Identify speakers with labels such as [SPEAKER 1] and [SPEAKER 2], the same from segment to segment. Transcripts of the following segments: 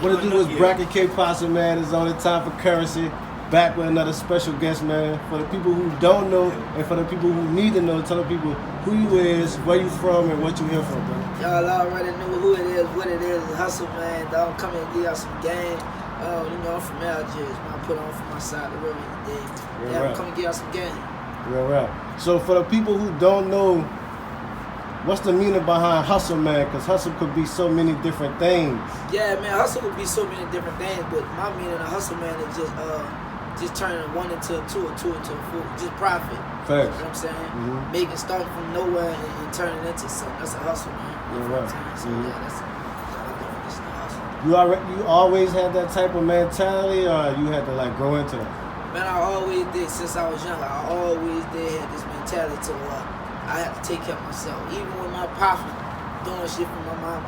[SPEAKER 1] What it do is Bracket K Posse, man. It's only time for currency. Back with another special guest, man. For the people who don't know and for the people who need to know, tell the people who you is, where you from, and what you here from, bro.
[SPEAKER 2] Y'all already know who it is, what it is. Hustle, man. Dog, come and give y'all some game. You know, I'm from Algiers. I put on for my side of the river today. Yeah, come and give y'all some game.
[SPEAKER 1] Real rap. So for the people who don't know, what's the meaning behind hustle, man? Because hustle could be so many different things.
[SPEAKER 2] Yeah, man, hustle could be so many different things, but my meaning of hustle, man, is just turning one into a two or two into a four. Just profit.
[SPEAKER 1] Facts.
[SPEAKER 2] You know what I'm saying? Making starting from nowhere and turning into something. That's a hustle, man. You know what I'm saying? So yeah, that's my definition of hustle.
[SPEAKER 1] You always had that type of mentality, or you had to like grow into that?
[SPEAKER 2] Man, I always did since I was young. I always did have this mentality to I have to take care of myself. Even when my pops doing shit for my mom,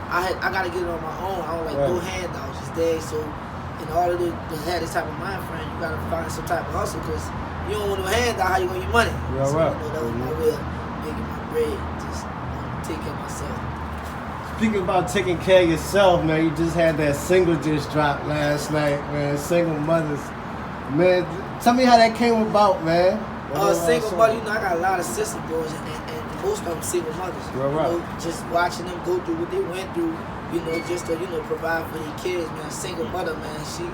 [SPEAKER 2] I gotta get it on my own. I don't like no handouts. It's there. So in order to have this type of mind frame, you gotta find some type of hustle because you don't want no handout. How you gonna get money?
[SPEAKER 1] Yeah,
[SPEAKER 2] so
[SPEAKER 1] right.
[SPEAKER 2] You know, that was my way of making my bread. Just take care of myself.
[SPEAKER 1] Speaking about taking care of yourself, man, you just had that single just dropped last night, man. Single mothers. Man, tell me how that came about, man.
[SPEAKER 2] Single mother, you know, I got a lot of sister boys, and most of them single mothers.
[SPEAKER 1] Right.
[SPEAKER 2] You know, just watching them go through what they went through, you know, just to, you know, provide for their kids, man. Single mother, man, she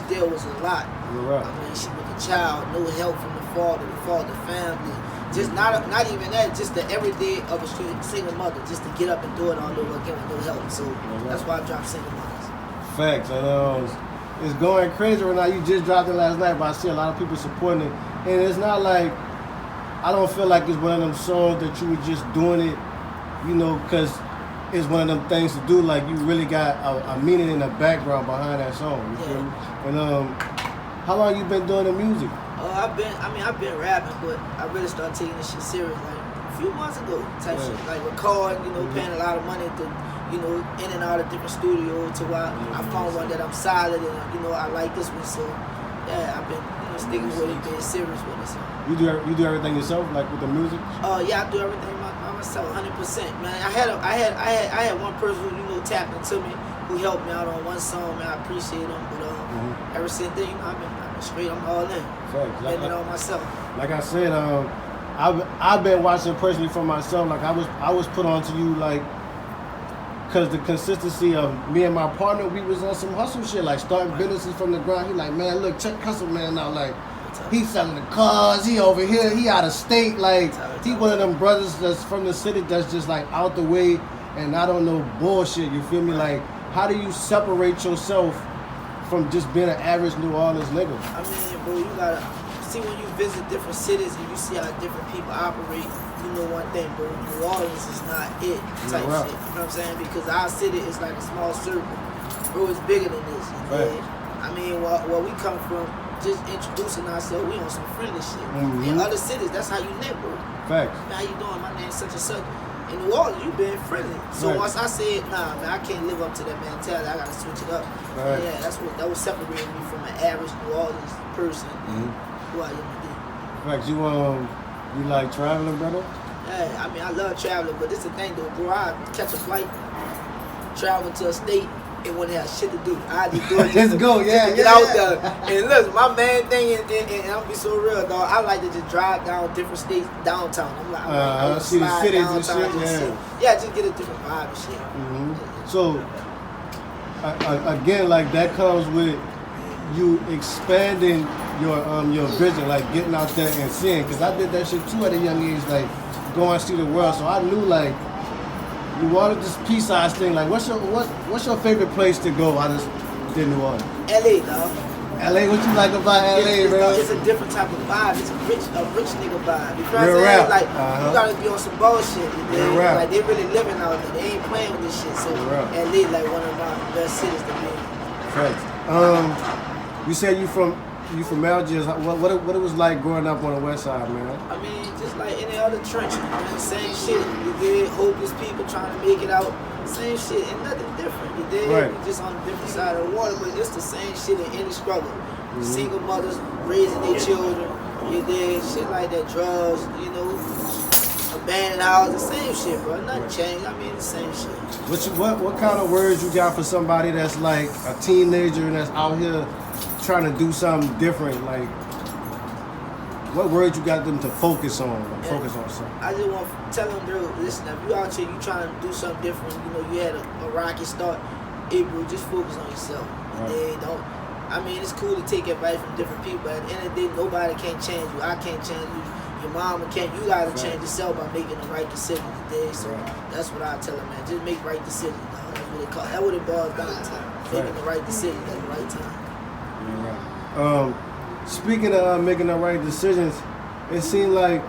[SPEAKER 2] dealt with a lot.
[SPEAKER 1] Right.
[SPEAKER 2] I mean, she was a child, no help from the father, family. Just not even that, just the everyday of a single mother, just to get up and do it all over again with no help. So that's why I dropped Single Mothers.
[SPEAKER 1] Facts. And it's going crazy right now. You just dropped it last night, but I see a lot of people supporting it. And it's not like, I don't feel like it's one of them songs that you were just doing it, you know, because it's one of them things to do. Like, you really got a meaning in the background behind that song. You feel me? And how long you been doing the music?
[SPEAKER 2] I've been rapping, but I really started taking this shit serious like a few months ago. Type shit, like recording, you know, paying a lot of money to, you know, in and out of different studios. To why I found one that I'm solid and you know I like this one. So yeah, I've been sticking with it, being serious with it. So.
[SPEAKER 1] You do everything yourself, like with the music?
[SPEAKER 2] Yeah, I do everything by myself, 100%. Man, I had one person who, you know, tapped into me, who helped me out on one song. Man, I appreciate him. But ever since then, you know, I've been straight. I'm all in. Getting it on myself.
[SPEAKER 1] Like I said, I've been watching personally for myself. Like I was put on to you, like, because the consistency of me and my partner, we was on some hustle shit, like starting businesses from the ground. He like, man, look, check Hustle Man out. Like, he selling the cars, he over here, he out of state. Like, he one of them brothers that's from the city that's just like out the way and I don't know bullshit, you feel me? Like, how do you separate yourself from just being an average New Orleans nigga?
[SPEAKER 2] I mean, bro, you gotta see when you visit different cities and you see how different people operate. You know one thing, bro, New Orleans is not it type shit. You know what I'm saying? Because our city is like a small circle. Bro, it's bigger than this. You know? I mean, where we come from, just introducing ourselves, we on some friendly shit. In other cities, that's how you network.
[SPEAKER 1] Facts.
[SPEAKER 2] Man, how you doing? My name's such and such. In New Orleans, you been friendly. So once I said, nah, man, I can't live up to that mentality. I gotta switch it up. Yeah, that was separating me from an average New Orleans person who I am today.
[SPEAKER 1] Facts. You like traveling, brother?
[SPEAKER 2] Yeah, I mean, I love traveling, but this is the thing, though, bro. I catch a flight, travel to a state, and when they have shit to do, I just do it just to get out there. And listen, my main thing, and I'm be so real, dog, I like to just drive down different states downtown. I'm like,
[SPEAKER 1] see the cities and shit,
[SPEAKER 2] just get a different vibe and shit.
[SPEAKER 1] So, again, like, that comes with you expanding your vision, like getting out there and seeing. Because I did that shit too at a young age, like going to see the world. So I knew, like, you wanted this peace-eyes thing. Like, what's your favorite place to go out of New Orleans?
[SPEAKER 2] LA, dog.
[SPEAKER 1] LA, what you like about LA, bro?
[SPEAKER 2] It's a different type of vibe. It's a rich nigga vibe. You know what I'm saying? Like, you gotta be on some bullshit. Like, they really living out there. They ain't playing with this shit. So LA, like, one of my best cities to be in.
[SPEAKER 1] Thanks. You said you from Algiers. What it was like growing up on the west side, man?
[SPEAKER 2] I mean, just like any other trench, man. Same shit. You did hopeless people trying to make it out. Same shit, and nothing different. You did. You're just on a different side of the water, but it's the same shit in any struggle. Single mothers raising their children. You did shit like that, drugs. You know, abandoned house, the same shit, bro. Nothing changed. I mean, the same shit.
[SPEAKER 1] What kind of words you got for somebody that's like a teenager and that's out here trying to do something different? Like, what words you got them to focus on? Like, focus on something.
[SPEAKER 2] I just want to tell them, bro, listen, if you out here, you trying to do something different, you know, you had a rocky start, hey, bro, just focus on yourself.
[SPEAKER 1] Right.
[SPEAKER 2] They don't. I mean, it's cool to take advice from different people, but at the end of the day, nobody can change you. I can't change you. Your mama can't. You gotta change yourself by making the right decision today. So that's what I tell them, man. Just make right decisions, dog. That's what it call. That's what it boils down to. Making the right decision at the right time.
[SPEAKER 1] Yeah, right. Speaking of making the right decisions, it seems like,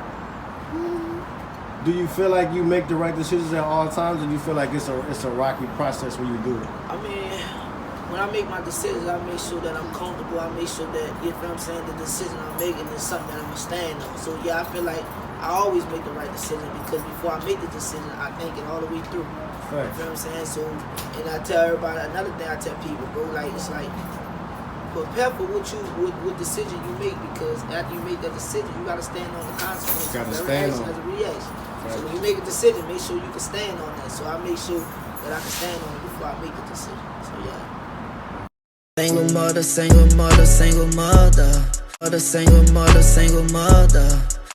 [SPEAKER 1] do you feel like you make the right decisions at all times, or do you feel like it's a rocky process when you do it?
[SPEAKER 2] I mean, when I make my decisions, I make sure that I'm comfortable. I make sure that, you know what I'm saying, the decision I'm making is something that I'm going to stand on. So, yeah, I feel like I always make the right decision because before I make the decision, I think it all the way through.
[SPEAKER 1] Right.
[SPEAKER 2] You know what I'm saying? So, and I tell everybody, another thing I tell people, bro, like, it's like, prepare for what decision you make, because after you make that decision, you got to stand on the consequences.
[SPEAKER 1] Got to
[SPEAKER 2] Every
[SPEAKER 1] stand
[SPEAKER 2] action
[SPEAKER 1] on
[SPEAKER 2] has a reaction.
[SPEAKER 1] Right.
[SPEAKER 2] So when you make a decision, make sure you can stand on that. So I make sure that I can stand on it before I make the decision. So yeah. Single mother, single mother, single mother. Single mother, single mother.